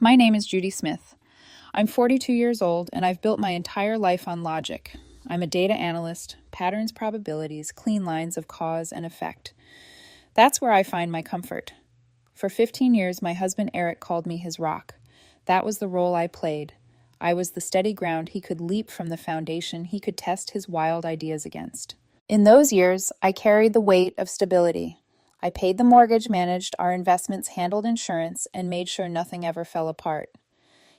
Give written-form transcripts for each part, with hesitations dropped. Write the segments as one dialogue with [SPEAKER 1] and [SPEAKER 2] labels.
[SPEAKER 1] My name is Judy Smith. I'm 42 years old, and I've built my entire life on logic. I'm a data analyst, patterns, probabilities, clean lines of cause and effect. That's where I find my comfort. For 15 years, my husband Eric called me his rock. That was the role I played. I was the steady ground he could leap from, the foundation he could test his wild ideas against. In those years, I carried the weight of stability. I paid the mortgage, managed our investments, handled insurance, and made sure nothing ever fell apart.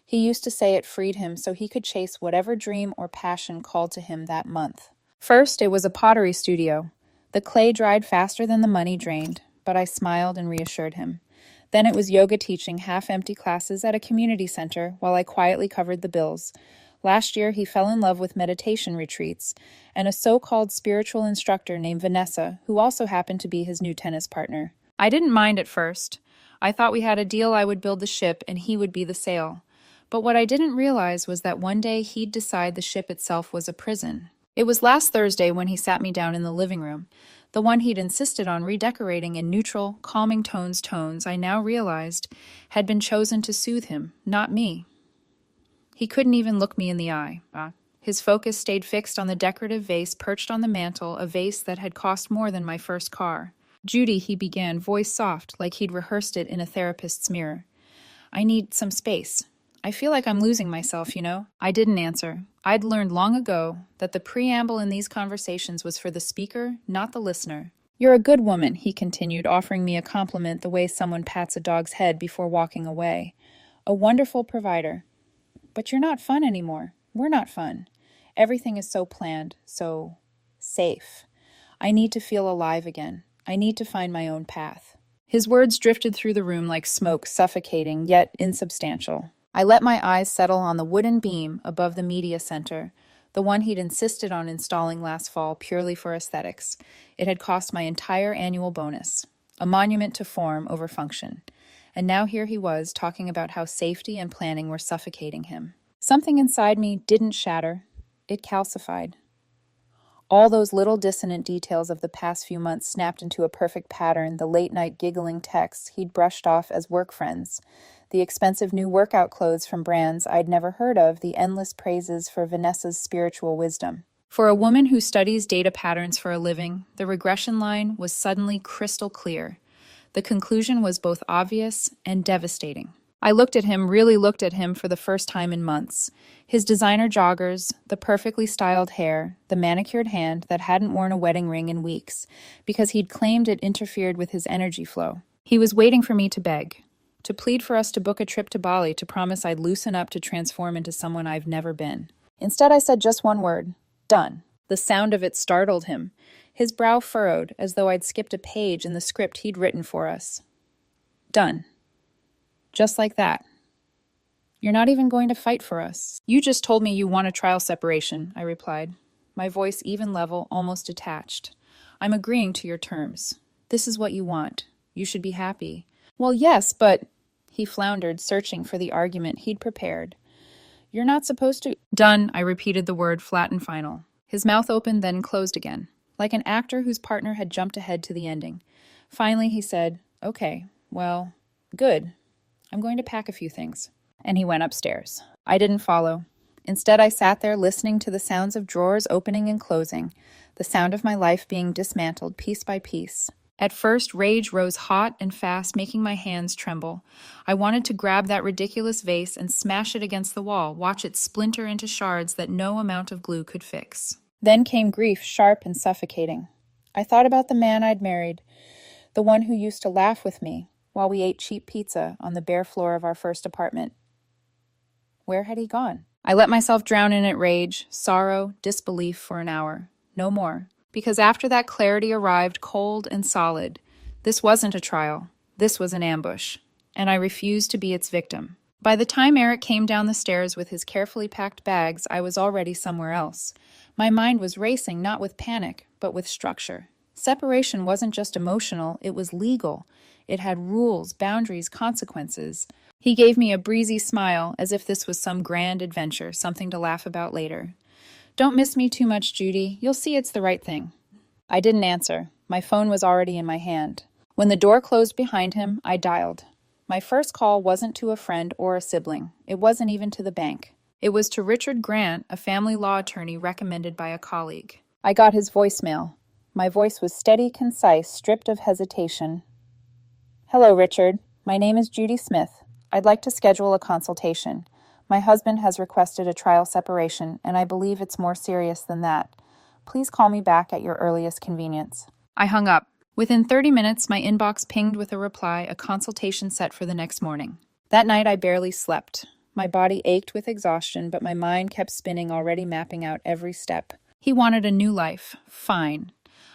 [SPEAKER 1] He used to say it freed him so he could chase whatever dream or passion called to him that month. First, it was a pottery studio. The clay dried faster than the money drained, but I smiled and reassured him. Then it was yoga teaching half-empty classes at a community center while I quietly covered the bills. Last year, he fell in love with meditation retreats and a so-called spiritual instructor named Vanessa, who also happened to be his new tennis partner. I didn't mind at first. I thought we had a deal. I would build the ship and he would be the sail. But what I didn't realize was that one day he'd decide the ship itself was a prison. It was last Thursday when he sat me down in the living room. The one he'd insisted on redecorating in neutral, calming tones I now realized had been chosen to soothe him, not me. He couldn't even look me in the eye. His focus stayed fixed on the decorative vase perched on the mantel, a vase that had cost more than my first car. "Judy," he began, voice soft, like he'd rehearsed it in a therapist's mirror. "I need some space. I feel like I'm losing myself, you know?" I didn't answer. I'd learned long ago that the preamble in these conversations was for the speaker, not the listener. "You're a good woman," he continued, offering me a compliment the way someone pats a dog's head before walking away. "A wonderful provider. But you're not fun anymore. We're not fun. Everything is so planned, so safe. I need to feel alive again. I need to find my own path." His words drifted through the room like smoke, suffocating, yet insubstantial. I let my eyes settle on the wooden beam above the media center, the one he'd insisted on installing last fall purely for aesthetics. It had cost my entire annual bonus, a monument to form over function. And now here he was, talking about how safety and planning were suffocating him. Something inside me didn't shatter. It calcified. All those little dissonant details of the past few months snapped into a perfect pattern: the late-night giggling texts he'd brushed off as work friends, the expensive new workout clothes from brands I'd never heard of, the endless praises for Vanessa's spiritual wisdom. For a woman who studies data patterns for a living, the regression line was suddenly crystal clear. The conclusion was both obvious and devastating. I looked at him, really looked at him for the first time in months. His designer joggers, the perfectly styled hair, the manicured hand that hadn't worn a wedding ring in weeks, because he'd claimed it interfered with his energy flow. He was waiting for me to beg, to plead for us to book a trip to Bali, to promise I'd loosen up, to transform into someone I've never been. Instead, I said just one word: done. The sound of it startled him. His brow furrowed, as though I'd skipped a page in the script he'd written for us. Done. Just like that. "You're not even going to fight for us." "You just told me you want a trial separation," I replied, my voice even level, almost detached. "I'm agreeing to your terms. This is what you want. You should be happy." "Well, yes, but..." He floundered, searching for the argument he'd prepared. "You're not supposed to..." "Done," I repeated the word, flat and final. His mouth opened, then closed again, like an actor whose partner had jumped ahead to the ending. Finally, he said, "Okay, well, good. I'm going to pack a few things." And he went upstairs. I didn't follow. Instead, I sat there listening to the sounds of drawers opening and closing, the sound of my life being dismantled piece by piece. At first, rage rose hot and fast, making my hands tremble. I wanted to grab that ridiculous vase and smash it against the wall, watch it splinter into shards that no amount of glue could fix. Then came grief, sharp and suffocating. I thought about the man I'd married, the one who used to laugh with me while we ate cheap pizza on the bare floor of our first apartment. Where had he gone? I let myself drown in it: rage, sorrow, disbelief for an hour. No more. Because after that, clarity arrived, cold and solid. This wasn't a trial. This was an ambush. And I refused to be its victim. By the time Eric came down the stairs with his carefully packed bags, I was already somewhere else. My mind was racing, not with panic, but with structure. Separation wasn't just emotional, it was legal. It had rules, boundaries, consequences. He gave me a breezy smile, as if this was some grand adventure, something to laugh about later. "Don't miss me too much, Judy. You'll see it's the right thing." I didn't answer. My phone was already in my hand. When the door closed behind him, I dialed. My first call wasn't to a friend or a sibling. It wasn't even to the bank. It was to Richard Grant, a family law attorney recommended by a colleague. I got his voicemail. My voice was steady, concise, stripped of hesitation. Hello, Richard. My name is Judy Smith. I'd like to schedule a consultation. My husband has requested a trial separation, and I believe it's more serious than that. Please call me back at your earliest convenience. I hung up. Within 30 minutes, my inbox pinged with a reply, a consultation set for the next morning. That night, I barely slept. My body ached with exhaustion, but my mind kept spinning, already mapping out every step. He wanted a new life. Fine.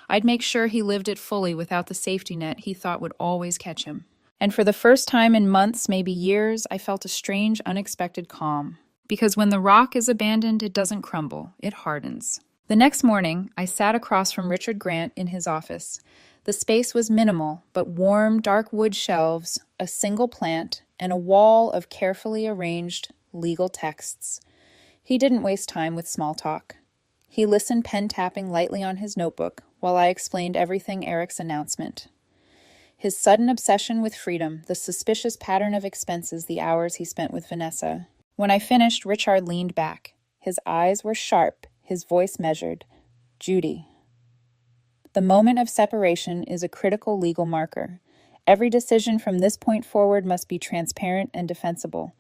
[SPEAKER 1] I'd make sure he lived it fully without the safety net he thought would always catch him. And for the first time in months, maybe years, I felt a strange, unexpected calm. Because when the rock is abandoned, it doesn't crumble, it hardens. The next morning, I sat across from Richard Grant in his office. The space was minimal, but warm, dark wood shelves, a single plant, and a wall of carefully arranged legal texts. He didn't waste time with small talk. He listened, pen tapping lightly on his notebook, while I explained everything Eric's announcement. His sudden obsession with freedom, the suspicious pattern of expenses, the hours he spent with Vanessa. When I finished, Richard leaned back. His eyes were sharp, his voice measured. Judy. The moment of separation is a critical legal marker. Every decision from this point forward must be transparent and defensible.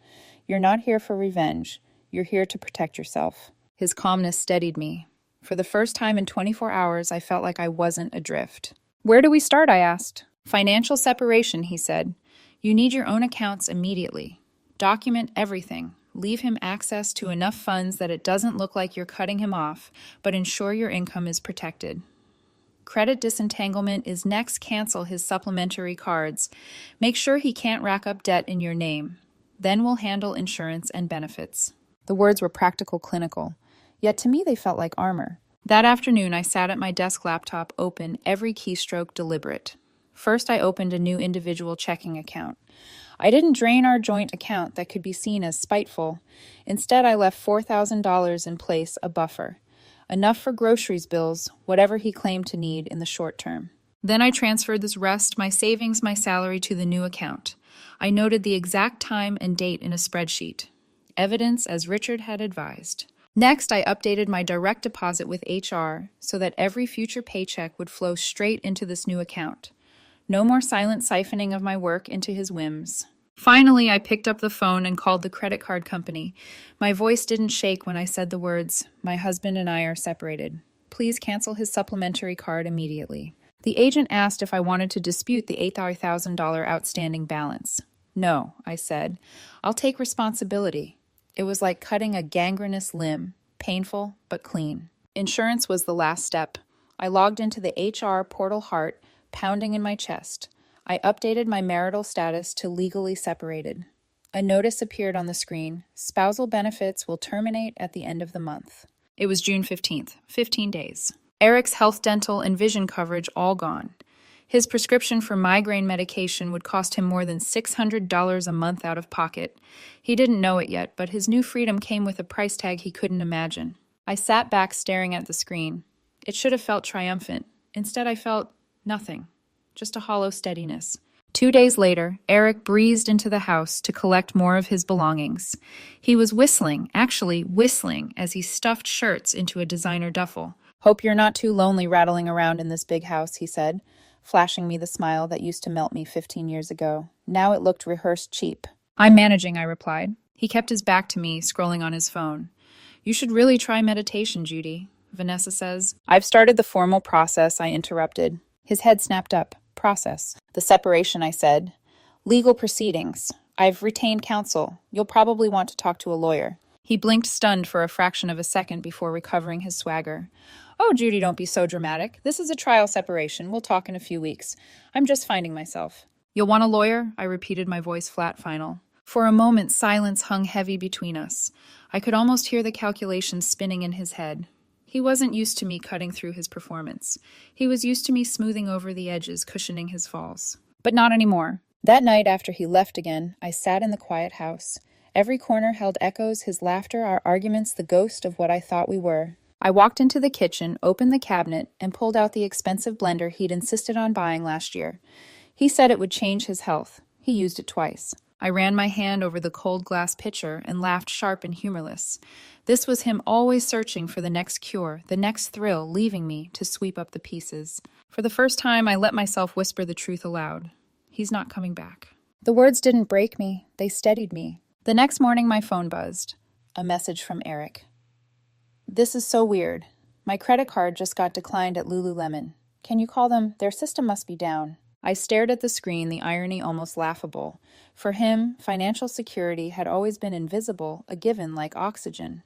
[SPEAKER 1] You're not here for revenge. You're here to protect yourself. His calmness steadied me. For the first time in 24 hours, I felt like I wasn't adrift. Where do we start? I asked. Financial separation, he said. You need your own accounts immediately. Document everything. Leave him access to enough funds that it doesn't look like you're cutting him off, but ensure your income is protected. Credit disentanglement is next. Cancel his supplementary cards. Make sure he can't rack up debt in your name. Then we'll handle insurance and benefits. The words were practical, clinical. Yet to me they felt like armor. That afternoon I sat at my desk laptop open, every keystroke deliberate. First I opened a new individual checking account. I didn't drain our joint account that could be seen as spiteful. Instead I left $4,000 in place, a buffer. Enough for groceries bills, whatever he claimed to need in the short term. Then I transferred this rest, my savings, my salary to the new account. I noted the exact time and date in a spreadsheet. Evidence as Richard had advised. Next, I updated my direct deposit with HR so that every future paycheck would flow straight into this new account. No more silent siphoning of my work into his whims. Finally, I picked up the phone and called the credit card company. My voice didn't shake when I said the words, "My husband and I are separated. Please cancel his supplementary card immediately." The agent asked if I wanted to dispute the $8,000 outstanding balance. No, I said. I'll take responsibility. It was like cutting a gangrenous limb, painful but clean. Insurance was the last step. I logged into the HR portal, heart pounding in my chest. I updated my marital status to legally separated. A notice appeared on the screen. Spousal benefits will terminate at the end of the month. It was June 15th, 15 days. Eric's health, dental, and vision coverage all gone. His prescription for migraine medication would cost him more than $600 a month out of pocket. He didn't know it yet, but his new freedom came with a price tag he couldn't imagine. I sat back staring at the screen. It should have felt triumphant. Instead, I felt nothing. Just a hollow steadiness. 2 days later, Eric breezed into the house to collect more of his belongings. He was whistling, as he stuffed shirts into a designer duffel. "Hope you're not too lonely rattling around in this big house," he said, flashing me the smile that used to melt me 15 years ago. Now it looked rehearsed cheap. "I'm managing," I replied. He kept his back to me, scrolling on his phone. "You should really try meditation, Judy," Vanessa says. "I've started the formal process," I interrupted. His head snapped up. "Process." "The separation," I said. "Legal proceedings. I've retained counsel. You'll probably want to talk to a lawyer." He blinked, stunned for a fraction of a second before recovering his swagger. "Oh, Judy, don't be so dramatic. This is a trial separation. We'll talk in a few weeks. I'm just finding myself." "You'll want a lawyer?" I repeated, my voice flat, final. For a moment, silence hung heavy between us. I could almost hear the calculations spinning in his head. He wasn't used to me cutting through his performance. He was used to me smoothing over the edges, cushioning his falls. But not anymore. That night after he left again, I sat in the quiet house. Every corner held echoes, his laughter, our arguments, the ghost of what I thought we were. I walked into the kitchen, opened the cabinet, and pulled out the expensive blender he'd insisted on buying last year. He said it would change his health. He used it twice. I ran my hand over the cold glass pitcher and laughed sharp and humorless. This was him always searching for the next cure, the next thrill, leaving me to sweep up the pieces. For the first time, I let myself whisper the truth aloud. He's not coming back. The words didn't break me, they steadied me. The next morning, my phone buzzed. A message from Eric. This is so weird. My credit card just got declined at Lululemon. Can you call them? Their system must be down. I stared at the screen, the irony almost laughable. For him, financial security had always been invisible, a given like oxygen.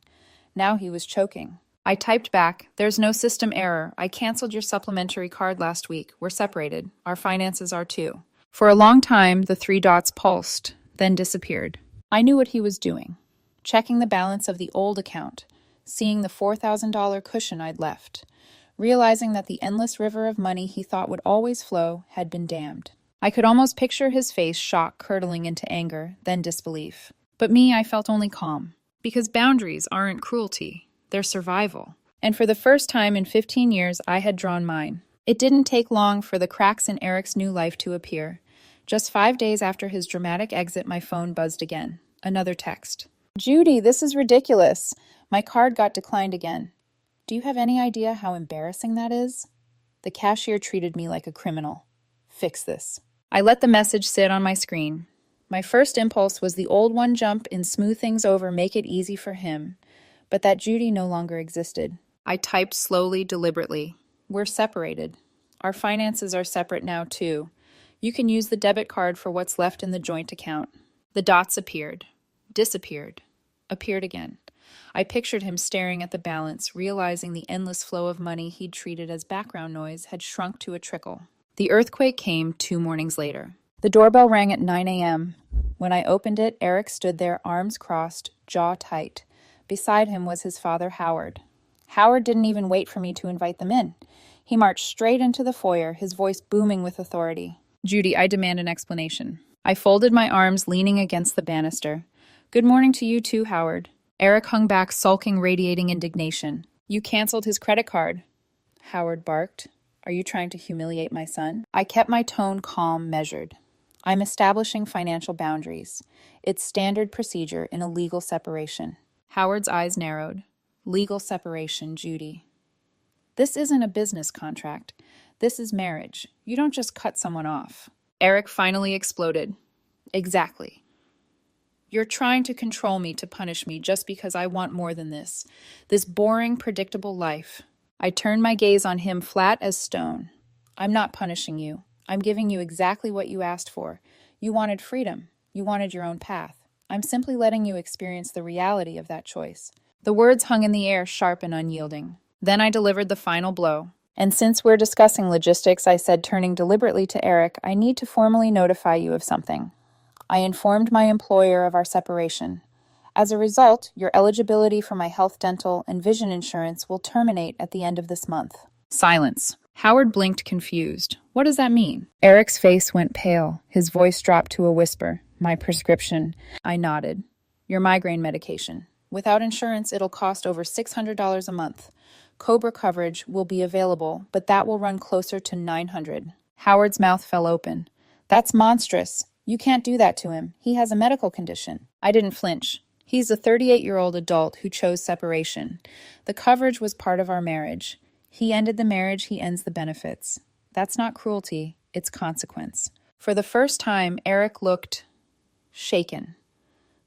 [SPEAKER 1] Now he was choking. I typed back, "There's no system error. I canceled your supplementary card last week. We're separated. Our finances are too." For a long time, the three dots pulsed, then disappeared. I knew what he was doing. Checking the balance of the old account, seeing the $4,000 cushion I'd left, realizing that the endless river of money he thought would always flow had been dammed. I could almost picture his face, shock curdling into anger, then disbelief. But me, I felt only calm. Because boundaries aren't cruelty, they're survival. And for the first time in 15 years, I had drawn mine. It didn't take long for the cracks in Eric's new life to appear. Just 5 days after his dramatic exit, my phone buzzed again. Another text. "Judy, this is ridiculous. My card got declined again. Do you have any idea how embarrassing that is?" The cashier treated me like a criminal. Fix this. I let the message sit on my screen. My first impulse was the old one jump and smooth things over, make it easy for him. But that Judy no longer existed. I typed slowly, deliberately. "We're separated. Our finances are separate now, too. You can use the debit card for what's left in the joint account." The dots appeared, disappeared, appeared again. I pictured him staring at the balance, realizing the endless flow of money he'd treated as background noise had shrunk to a trickle. The earthquake came 2 mornings later. The doorbell rang at 9 a.m. When I opened it, Eric stood there, arms crossed, jaw tight. Beside him was his father, Howard. Howard didn't even wait for me to invite them in. He marched straight into the foyer, his voice booming with authority. "Judy, I demand an explanation." I folded my arms, leaning against the banister. "Good morning to you too, Howard." Eric hung back, sulking, radiating indignation. "You canceled his credit card." Howard barked. "Are you trying to humiliate my son?" I kept my tone calm, measured. "I'm establishing financial boundaries. It's standard procedure in a legal separation." Howard's eyes narrowed. "Legal separation, Judy. This isn't a business contract. This is marriage. You don't just cut someone off." Eric finally exploded. "Exactly. You're trying to control me, to punish me, just because I want more than this. This boring, predictable life." I turned my gaze on him, flat as stone. "I'm not punishing you. I'm giving you exactly what you asked for. You wanted freedom. You wanted your own path. I'm simply letting you experience the reality of that choice." The words hung in the air, sharp and unyielding. Then I delivered the final blow. "And since we're discussing logistics," I said, turning deliberately to Eric, "I need to formally notify you of something. I informed my employer of our separation. As a result, your eligibility for my health, dental, and vision insurance will terminate at the end of this month." Silence. Howard blinked, confused. "What does that mean?" Eric's face went pale. His voice dropped to a whisper. "My prescription." I nodded. "Your migraine medication. Without insurance, it'll cost over $600 a month. Cobra coverage will be available, but that will run closer to $900. Howard's mouth fell open. "That's monstrous. You can't do that to him. He has a medical condition." I didn't flinch. "He's a 38-year-old adult who chose separation. The coverage was part of our marriage. He ended the marriage, he ends the benefits. That's not cruelty, it's consequence." For the first time, Eric looked shaken.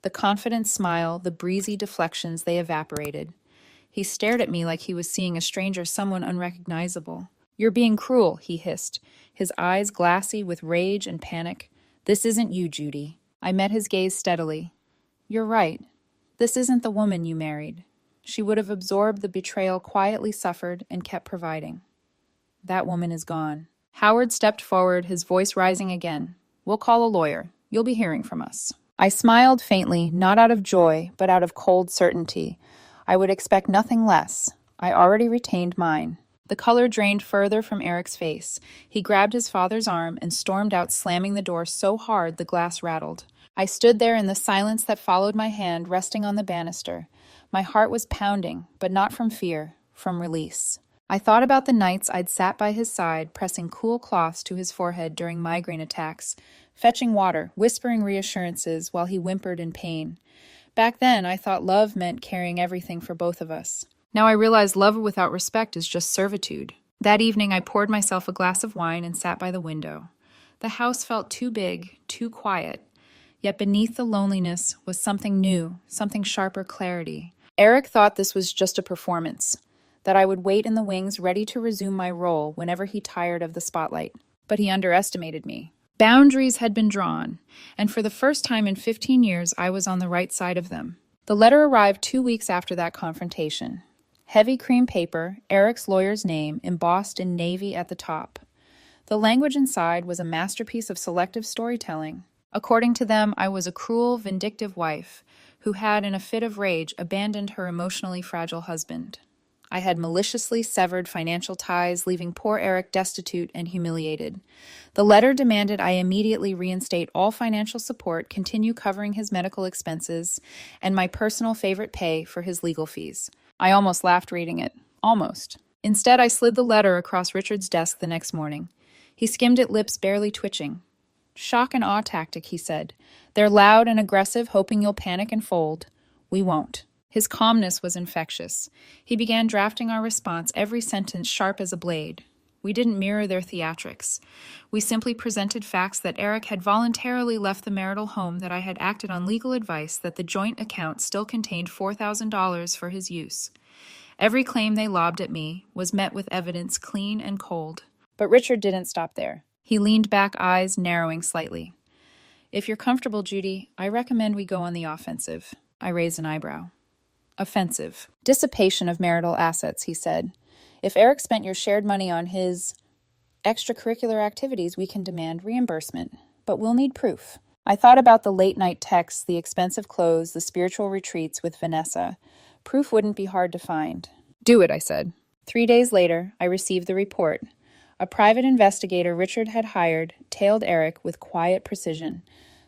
[SPEAKER 1] The confident smile, the breezy deflections, they evaporated. He stared at me like he was seeing a stranger, someone unrecognizable. "You're being cruel," he hissed, his eyes glassy with rage and panic. "This isn't you, Judy." I met his gaze steadily. "You're right. This isn't the woman you married. She would have absorbed the betrayal, quietly suffered, and kept providing. That woman is gone." Howard stepped forward, his voice rising again. "We'll call a lawyer. You'll be hearing from us." I smiled faintly, not out of joy, but out of cold certainty. I would expect nothing less. I already retained mine. The color drained further from Eric's face. He grabbed his father's arm and stormed out, slamming the door so hard the glass rattled. I stood there in the silence that followed my hand resting on the banister. My heart was pounding, but not from fear, from release. I thought about the nights I'd sat by his side, pressing cool cloths to his forehead during migraine attacks, fetching water, whispering reassurances while he whimpered in pain. Back then, I thought love meant carrying everything for both of us. Now I realize love without respect is just servitude. That evening, I poured myself a glass of wine and sat by the window. The house felt too big, too quiet. Yet beneath the loneliness was something new, something sharper clarity. Eric thought this was just a performance, that I would wait in the wings ready to resume my role whenever he tired of the spotlight. But he underestimated me. Boundaries had been drawn, and for the first time in 15 years, I was on the right side of them. The letter arrived 2 weeks after that confrontation. Heavy cream paper, Eric's lawyer's name, embossed in navy at the top. The language inside was a masterpiece of selective storytelling. According to them, I was a cruel, vindictive wife who had, in a fit of rage, abandoned her emotionally fragile husband. I had maliciously severed financial ties, leaving poor Eric destitute and humiliated. The letter demanded I immediately reinstate all financial support, continue covering his medical expenses, and my personal favorite pay for his legal fees. I almost laughed reading it. Almost. Instead, I slid the letter across Richard's desk the next morning. He skimmed it, lips barely twitching. Shock and awe tactic, he said. They're loud and aggressive, hoping you'll panic and fold. We won't. His calmness was infectious. He began drafting our response, every sentence sharp as a blade. We didn't mirror their theatrics. We simply presented facts that Eric had voluntarily left the marital home, that I had acted on legal advice, that the joint account still contained $4,000 for his use. Every claim they lobbed at me was met with evidence clean and cold. But Richard didn't stop there. He leaned back, eyes narrowing slightly. If you're comfortable, Judy, I recommend we go on the offensive. I raised an eyebrow. Offensive. Dissipation of marital assets, he said. If Eric spent your shared money on his extracurricular activities, we can demand reimbursement. But we'll need proof. I thought about the late-night texts, the expensive clothes, the spiritual retreats with Vanessa. Proof wouldn't be hard to find. Do it, I said. 3 days later, I received the report. A private investigator Richard had hired tailed Eric with quiet precision.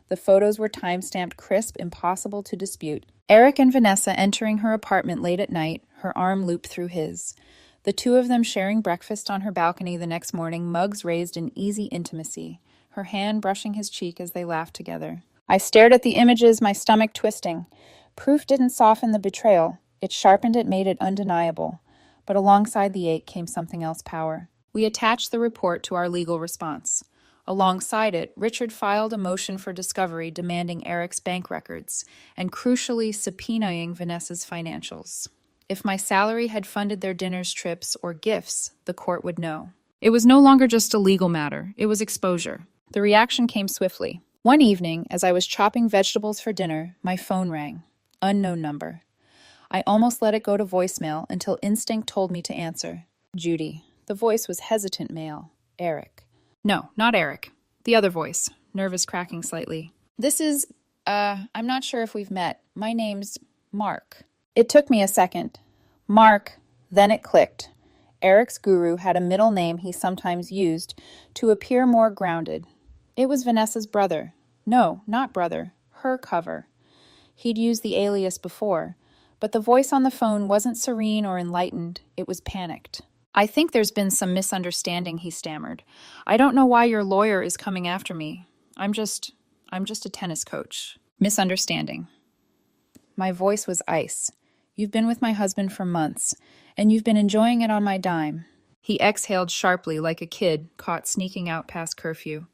[SPEAKER 1] The photos were time-stamped crisp, impossible to dispute. Eric and Vanessa entering her apartment late at night, her arm looped through his. The two of them sharing breakfast on her balcony the next morning, mugs raised in easy intimacy, her hand brushing his cheek as they laughed together. I stared at the images, my stomach twisting. Proof didn't soften the betrayal. It sharpened it, made it undeniable. But alongside the ache came something else, power. We attached the report to our legal response. Alongside it, Richard filed a motion for discovery demanding Eric's bank records and crucially subpoenaing Vanessa's financials. If my salary had funded their dinners, trips, or gifts, the court would know. It was no longer just a legal matter. It was exposure. The reaction came swiftly. One evening, as I was chopping vegetables for dinner, my phone rang. Unknown number. I almost let it go to voicemail until instinct told me to answer. Judy. The voice was hesitant male. Eric. No, not Eric. The other voice, nervous, cracking slightly. This is, I'm not sure if we've met. My name's Mark. It took me a second. Mark, then it clicked. Eric's guru had a middle name he sometimes used to appear more grounded. It was Vanessa's brother. No, not brother. Her cover. He'd used the alias before, but the voice on the phone wasn't serene or enlightened. It was panicked. I think there's been some misunderstanding, he stammered. I don't know why your lawyer is coming after me. I'm just a tennis coach. Misunderstanding. My voice was ice. You've been with my husband for months, and you've been enjoying it on my dime. He exhaled sharply like a kid caught sneaking out past curfew.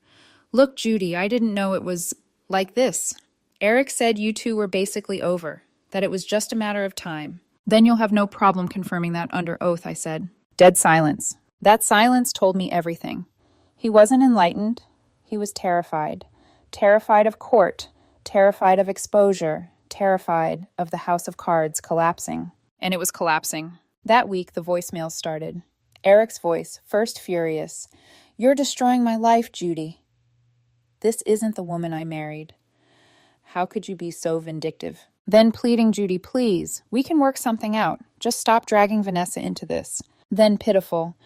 [SPEAKER 1] Look, Judy, I didn't know it was like this. Eric said you two were basically over, that it was just a matter of time. Then you'll have no problem confirming that under oath, I said. Dead silence. That silence told me everything. He wasn't enlightened. He was terrified. Terrified of court. Terrified of exposure. Terrified of the house of cards collapsing. And it was collapsing. That week, the voicemail started. Eric's voice, first furious. You're destroying my life, Judy. This isn't the woman I married. How could you be so vindictive? Then pleading, Judy, please. We can work something out. Just stop dragging Vanessa into this. Then pitiful.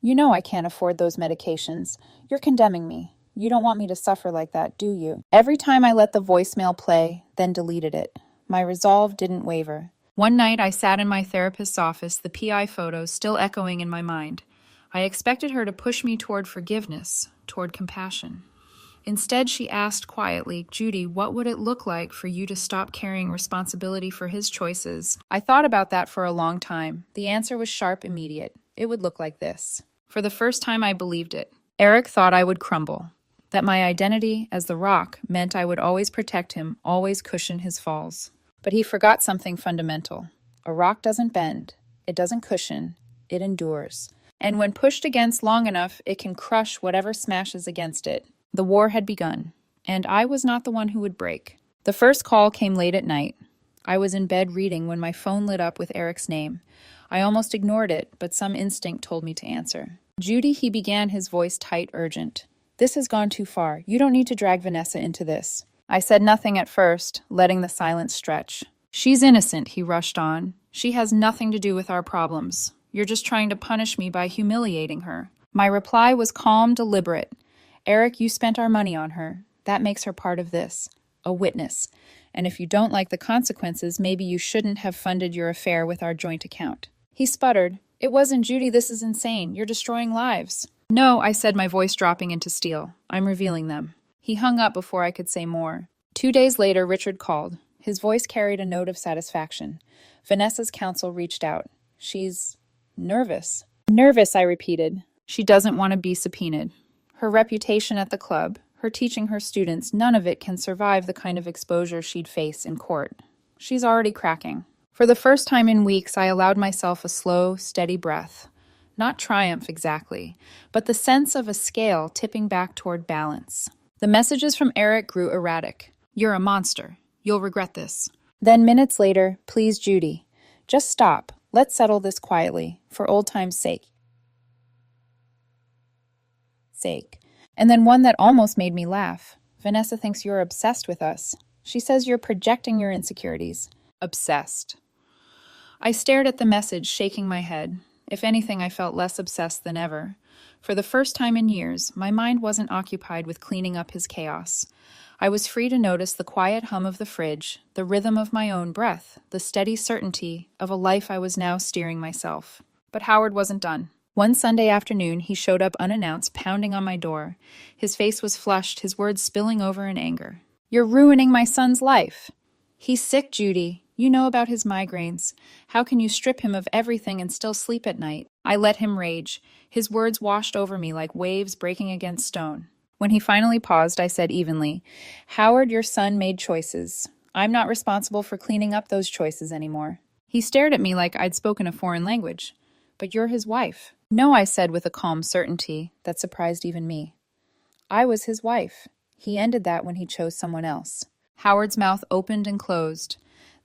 [SPEAKER 1] You know I can't afford those medications. You're condemning me. You don't want me to suffer like that, do you? Every time I let the voicemail play, then deleted it. My resolve didn't waver. One night I sat in my therapist's office, the PI photos still echoing in my mind. I expected her to push me toward forgiveness, toward compassion. Instead, she asked quietly, "Judy, what would it look like for you to stop carrying responsibility for his choices?" I thought about that for a long time. The answer was sharp, immediate. It would look like this. For the first time, I believed it. Eric thought I would crumble, that my identity as the rock meant I would always protect him, always cushion his falls. But he forgot something fundamental. A rock doesn't bend. It doesn't cushion. It endures. And when pushed against long enough, it can crush whatever smashes against it. The war had begun, and I was not the one who would break. The first call came late at night. I was in bed reading when my phone lit up with Eric's name. I almost ignored it, but some instinct told me to answer. "Judy," he began, his voice tight, urgent. "This has gone too far. You don't need to drag Vanessa into this." I said nothing at first, letting the silence stretch. "She's innocent," he rushed on. "She has nothing to do with our problems. You're just trying to punish me by humiliating her." My reply was calm, deliberate. "Eric, you spent our money on her. That makes her part of this. A witness. And if you don't like the consequences, maybe you shouldn't have funded your affair with our joint account." He sputtered. "It wasn't, Judy. This is insane. You're destroying lives." "No," I said, my voice dropping into steel. "I'm revealing them." He hung up before I could say more. 2 days later, Richard called. His voice carried a note of satisfaction. Vanessa's counsel reached out. "She's nervous." "Nervous," I repeated. "She doesn't want to be subpoenaed. Her reputation at the club, her teaching her students, none of it can survive the kind of exposure she'd face in court. She's already cracking." For the first time in weeks, I allowed myself a slow, steady breath. Not triumph exactly, but the sense of a scale tipping back toward balance. The messages from Eric grew erratic. "You're a monster. You'll regret this." Then minutes later, "Please, Judy, just stop. Let's settle this quietly, for old time's sake. And then one that almost made me laugh. "Vanessa thinks you're obsessed with us. She says you're projecting your insecurities." Obsessed. I stared at the message, shaking my head. If anything, I felt less obsessed than ever. For the first time in years, my mind wasn't occupied with cleaning up his chaos. I was free to notice the quiet hum of the fridge, the rhythm of my own breath, the steady certainty of a life I was now steering myself. But Howard wasn't done. One Sunday afternoon, he showed up unannounced, pounding on my door. His face was flushed, his words spilling over in anger. "You're ruining my son's life." "He's sick, Judy. You know about his migraines. How can you strip him of everything and still sleep at night?" I let him rage. His words washed over me like waves breaking against stone. When he finally paused, I said evenly, "Howard, your son made choices. I'm not responsible for cleaning up those choices anymore." He stared at me like I'd spoken a foreign language. "But you're his wife." "No," I said with a calm certainty that surprised even me. "I was his wife. He ended that when he chose someone else." Howard's mouth opened and closed.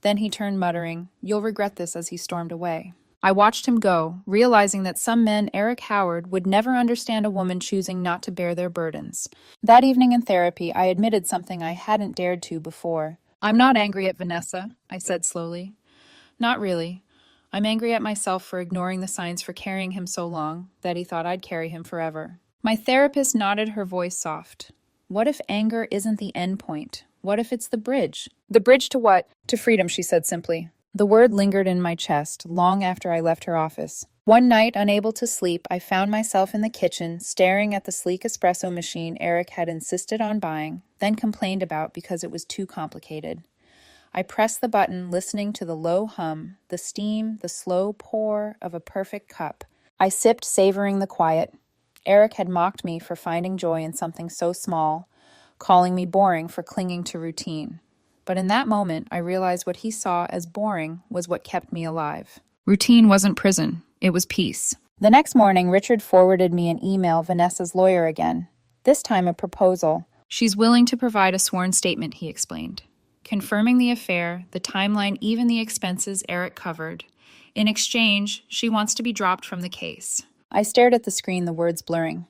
[SPEAKER 1] Then he turned, muttering, "You'll regret this," as he stormed away. I watched him go, realizing that some men, Eric Howard, would never understand a woman choosing not to bear their burdens. That evening in therapy, I admitted something I hadn't dared to before. "I'm not angry at Vanessa," I said slowly. "Not really. I'm angry at myself for ignoring the signs for carrying him so long that he thought I'd carry him forever." My therapist nodded, her voice soft. "What if anger isn't the end point? What if it's the bridge?" "The bridge to what?" "To freedom," she said simply. The word lingered in my chest long after I left her office. One night, unable to sleep, I found myself in the kitchen, staring at the sleek espresso machine Eric had insisted on buying, then complained about because it was too complicated. I pressed the button, listening to the low hum, the steam, the slow pour of a perfect cup. I sipped, savoring the quiet. Eric had mocked me for finding joy in something so small, calling me boring for clinging to routine. But in that moment, I realized what he saw as boring was what kept me alive. Routine wasn't prison. It was peace. The next morning, Richard forwarded me an email, Vanessa's lawyer again. This time a proposal. "She's willing to provide a sworn statement," he explained, confirming the affair, the timeline, even the expenses Eric covered. In exchange, she wants to be dropped from the case. I stared at the screen, the words blurring.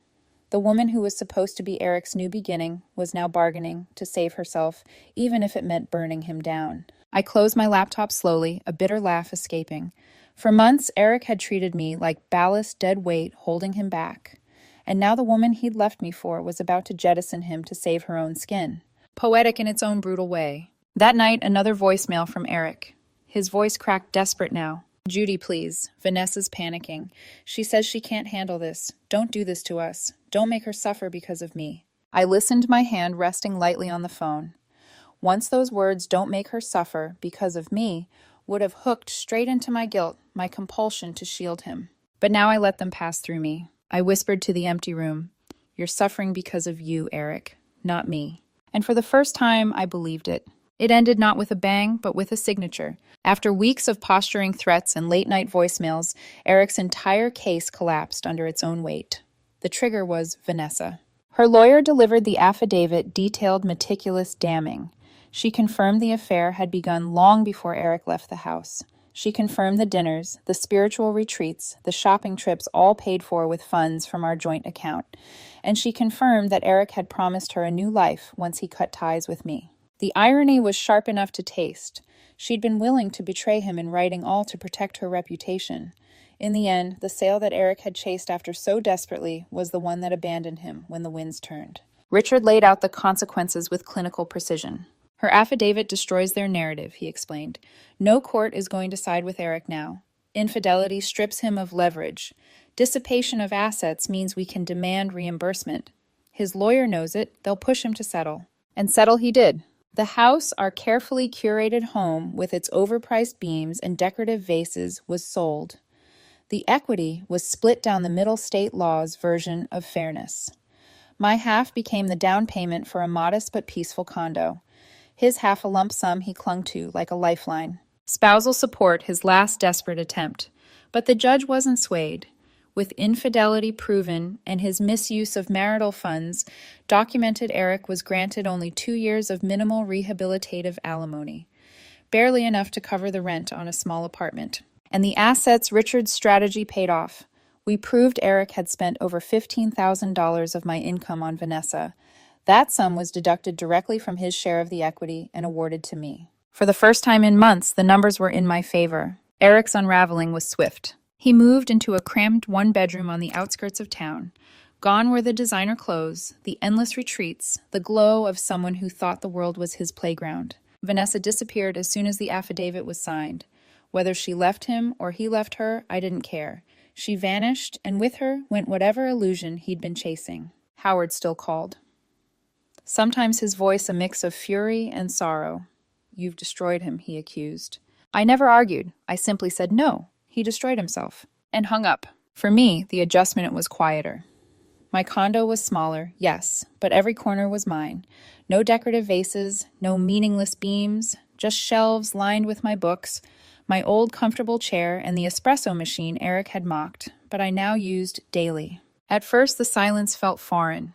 [SPEAKER 1] The woman who was supposed to be Eric's new beginning was now bargaining to save herself, even if it meant burning him down. I closed my laptop slowly, a bitter laugh escaping. For months, Eric had treated me like ballast, dead weight, holding him back. And now the woman he'd left me for was about to jettison him to save her own skin. Poetic in its own brutal way. That night, another voicemail from Eric. His voice cracked, desperate now. "Judy, please. Vanessa's panicking. She says she can't handle this. Don't do this to us. Don't make her suffer because of me." I listened, my hand resting lightly on the phone. Once those words, "don't make her suffer because of me," would have hooked straight into my guilt, my compulsion to shield him. But now I let them pass through me. I whispered to the empty room, "You're suffering because of you, Eric, not me." And for the first time, I believed it. It ended not with a bang, but with a signature. After weeks of posturing threats and late-night voicemails, Eric's entire case collapsed under its own weight. The trigger was Vanessa. Her lawyer delivered the affidavit, detailed, meticulous, damning. She confirmed the affair had begun long before Eric left the house. She confirmed the dinners, the spiritual retreats, the shopping trips, all paid for with funds from our joint account. And she confirmed that Eric had promised her a new life once he cut ties with me. The irony was sharp enough to taste. She'd been willing to betray him in writing, all to protect her reputation. In the end, the sail that Eric had chased after so desperately was the one that abandoned him when the winds turned. Richard laid out the consequences with clinical precision. "Her affidavit destroys their narrative," he explained. "No court is going to side with Eric now. Infidelity strips him of leverage. Dissipation of assets means we can demand reimbursement. His lawyer knows it. They'll push him to settle." And settle he did. The house, our carefully curated home with its overpriced beams and decorative vases, was sold. The equity was split down the middle, state law's version of fairness. My half became the down payment for a modest but peaceful condo. His half a lump sum he clung to like a lifeline. Spousal support, his last desperate attempt. But the judge wasn't swayed. With infidelity proven and his misuse of marital funds documented, Eric was granted only 2 years of minimal rehabilitative alimony, barely enough to cover the rent on a small apartment. And the assets Richard's strategy paid off. We proved Eric had spent over $15,000 of my income on Vanessa. That sum was deducted directly from his share of the equity and awarded to me. For the first time in months, the numbers were in my favor. Eric's unraveling was swift. He moved into a cramped one-bedroom on the outskirts of town. Gone were the designer clothes, the endless retreats, the glow of someone who thought the world was his playground. Vanessa disappeared as soon as the affidavit was signed. Whether she left him or he left her, I didn't care. She vanished, and with her went whatever illusion he'd been chasing. Howard still called. Sometimes his voice a mix of fury and sorrow. "You've destroyed him," he accused. I never argued. I simply said no. He destroyed himself, and hung up. For me, the adjustment was quieter. My condo was smaller, yes, but every corner was mine. No decorative vases, no meaningless beams, just shelves lined with my books, my old comfortable chair, and the espresso machine Eric had mocked, but I now used daily. At first, the silence felt foreign.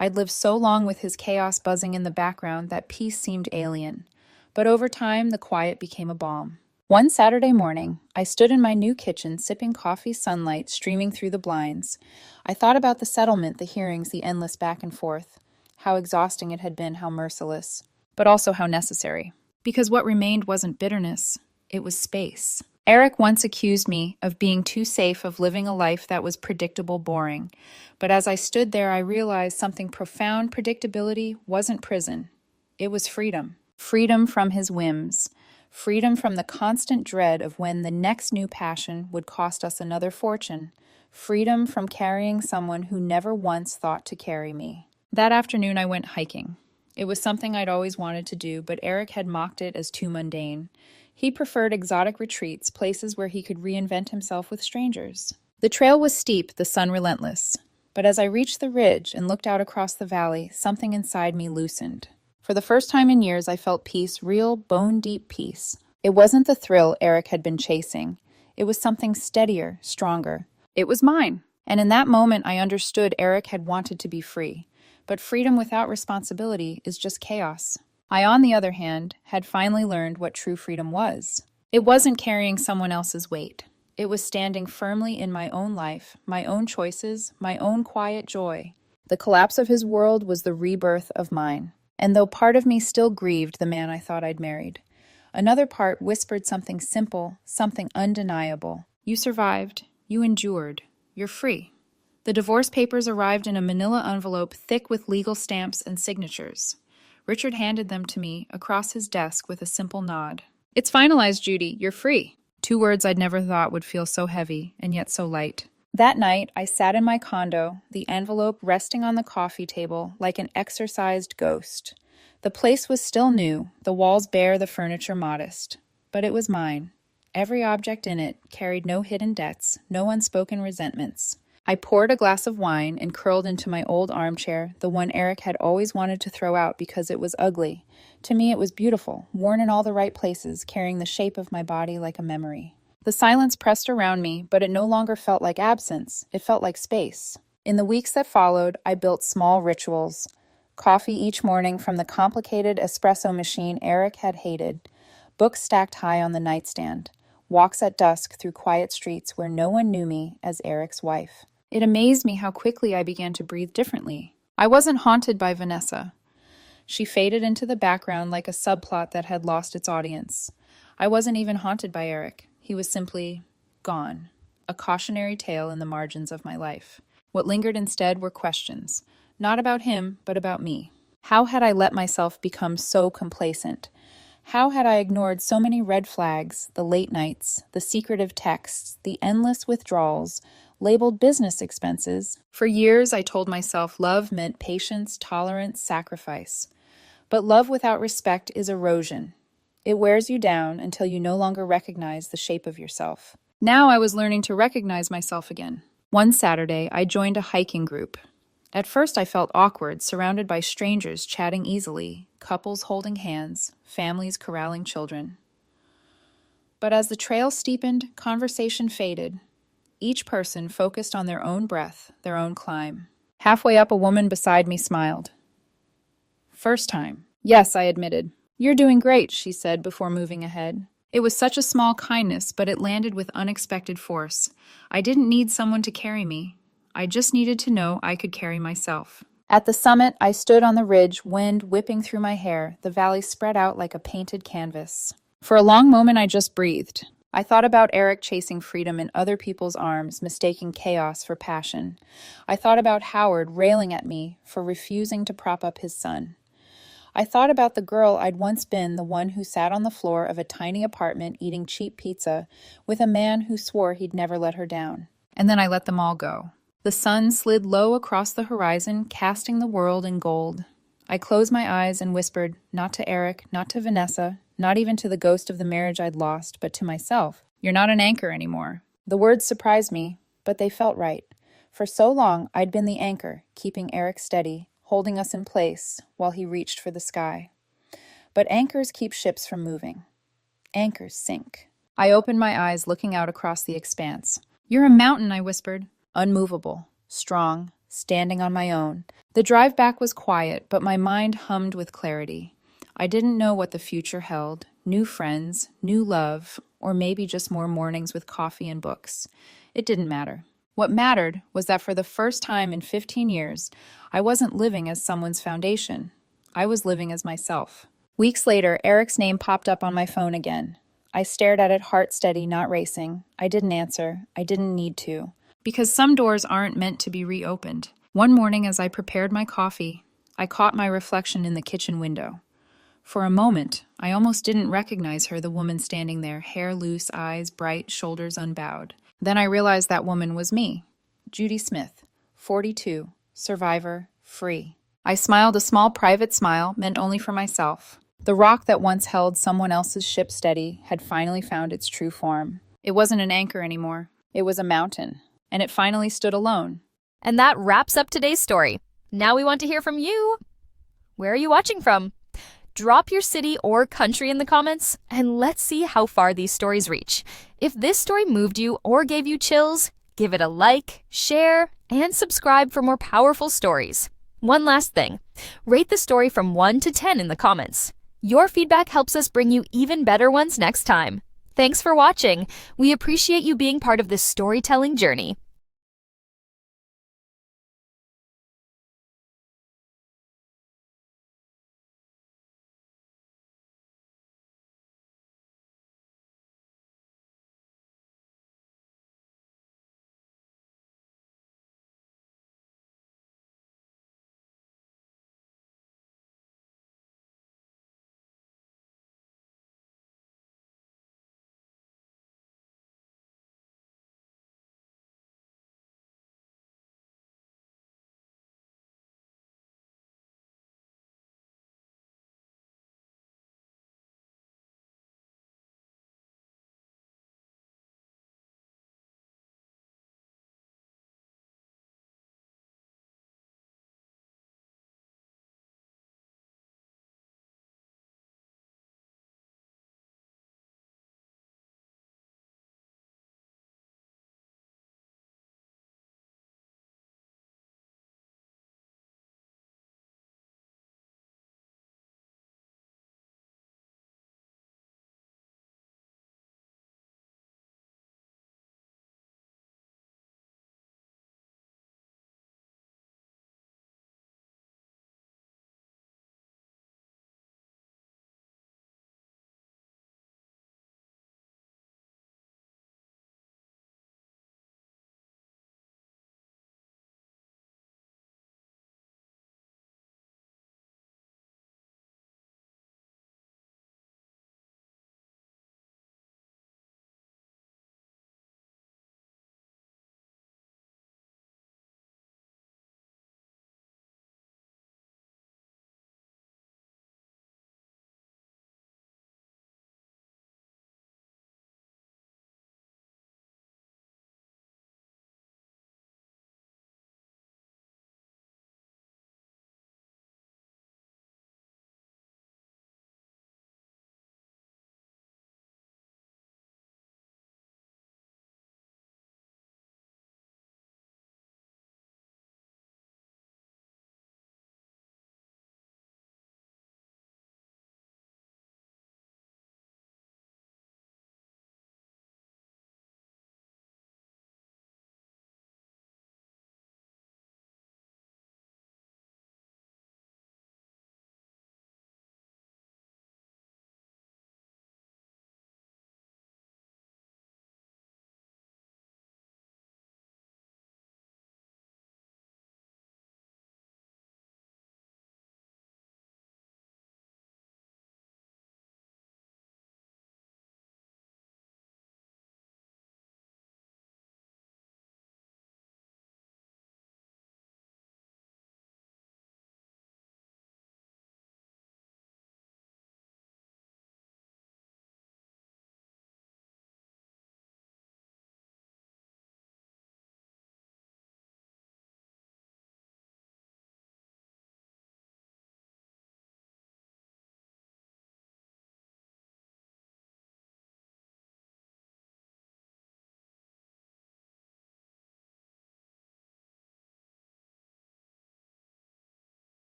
[SPEAKER 1] I'd lived so long with his chaos buzzing in the background that peace seemed alien. But over time, the quiet became a balm. One Saturday morning, I stood in my new kitchen sipping coffee, sunlight streaming through the blinds. I thought about the settlement, the hearings, the endless back and forth. How exhausting it had been, how merciless. But also how necessary. Because what remained wasn't bitterness, it was space. Eric once accused me of being too safe, of living a life that was predictable, boring. But as I stood there, I realized something profound. Predictability wasn't prison. It was freedom. Freedom from his whims. Freedom from the constant dread of when the next new passion would cost us another fortune. Freedom from carrying someone who never once thought to carry me. That afternoon I went hiking. It was something I'd always wanted to do, but Eric had mocked it as too mundane. He preferred exotic retreats, places where he could reinvent himself with strangers. The trail was steep, the sun relentless. But as I reached the ridge and looked out across the valley, something inside me loosened. For the first time in years, I felt peace, real, bone-deep peace. It wasn't the thrill Eric had been chasing. It was something steadier, stronger. It was mine. And in that moment, I understood Eric had wanted to be free. But freedom without responsibility is just chaos. I, on the other hand, had finally learned what true freedom was. It wasn't carrying someone else's weight. It was standing firmly in my own life, my own choices, my own quiet joy. The collapse of his world was the rebirth of mine. And though part of me still grieved the man I thought I'd married, another part whispered something simple, something undeniable. You survived. You endured. You're free. The divorce papers arrived in a manila envelope thick with legal stamps and signatures. Richard handed them to me across his desk with a simple nod. "It's finalized, Judy. You're free." 2 words I'd never thought would feel so heavy and yet so light. That night, I sat in my condo, the envelope resting on the coffee table like an exorcised ghost. The place was still new, the walls bare, the furniture modest. But it was mine. Every object in it carried no hidden debts, no unspoken resentments. I poured a glass of wine and curled into my old armchair, the one Eric had always wanted to throw out because it was ugly. To me, it was beautiful, worn in all the right places, carrying the shape of my body like a memory. The silence pressed around me, but it no longer felt like absence. It felt like space. In the weeks that followed, I built small rituals. Coffee each morning from the complicated espresso machine Eric had hated. Books stacked high on the nightstand. Walks at dusk through quiet streets where no one knew me as Eric's wife. It amazed me how quickly I began to breathe differently. I wasn't haunted by Vanessa. She faded into the background like a subplot that had lost its audience. I wasn't even haunted by Eric. He was simply gone, a cautionary tale in the margins of my life. What lingered instead were questions, not about him, but about me. How had I let myself become so complacent? How had I ignored so many red flags, the late nights, the secretive texts, the endless withdrawals, labeled business expenses? For years, I told myself love meant patience, tolerance, sacrifice. But love without respect is erosion. It wears you down until you no longer recognize the shape of yourself. Now I was learning to recognize myself again. One Saturday, I joined a hiking group. At first, I felt awkward, surrounded by strangers chatting easily, couples holding hands, families corralling children. But as the trail steepened, conversation faded. Each person focused on their own breath, their own climb. Halfway up, a woman beside me smiled. First time. Yes, I admitted. You're doing great, she said before moving ahead. It was such a small kindness, but it landed with unexpected force. I didn't need someone to carry me. I just needed to know I could carry myself. At the summit, I stood on the ridge, wind whipping through my hair, the valley spread out like a painted canvas. For a long moment, I just breathed. I thought about Eric chasing freedom in other people's arms, mistaking chaos for passion. I thought about Howard railing at me for refusing to prop up his son. I thought about the girl I'd once been, the one who sat on the floor of a tiny apartment eating cheap pizza with a man who swore he'd never let her down. And then I let them all go. The sun slid low across the horizon, casting the world in gold. I closed my eyes and whispered, not to Eric, not to Vanessa, not even to the ghost of the marriage I'd lost, but to myself. You're not an anchor anymore. The words surprised me, but they felt right. For so long, I'd been the anchor, keeping Eric steady, holding us in place while he reached for the sky. But anchors keep ships from moving. Anchors sink. I opened my eyes, looking out across the expanse. You're a mountain, I whispered. Unmovable, strong, standing on my own. The drive back was quiet, but my mind hummed with clarity. I didn't know what the future held, new friends, new love, or maybe just more mornings with coffee and books. It didn't matter. What mattered was that for the first time in 15 years, I wasn't living as someone's foundation. I was living as myself. Weeks later, Eric's name popped up on my phone again. I stared at it, heart steady, not racing. I didn't answer. I didn't need to. Because some doors aren't meant to be reopened. One morning as I prepared my coffee, I caught my reflection in the kitchen window. For a moment, I almost didn't recognize her, the woman standing there, hair loose, eyes bright, shoulders unbowed. Then I realized that woman was me, Judy Smith, 42, survivor, free. I smiled a small private smile meant only for myself. The rock that once held someone else's ship steady had finally found its true form. It wasn't an anchor anymore. It was a mountain. And it finally stood alone.
[SPEAKER 2] And that wraps up today's story. Now we want to hear from you. Where are you watching from? Drop your city or country in the comments, and let's see how far these stories reach. If this story moved you or gave you chills, give it a like, share, and subscribe for more powerful stories. One last thing, rate the story from 1 to 10 in the comments. Your feedback helps us bring you even better ones next time. Thanks for watching. We appreciate you being part of this storytelling journey.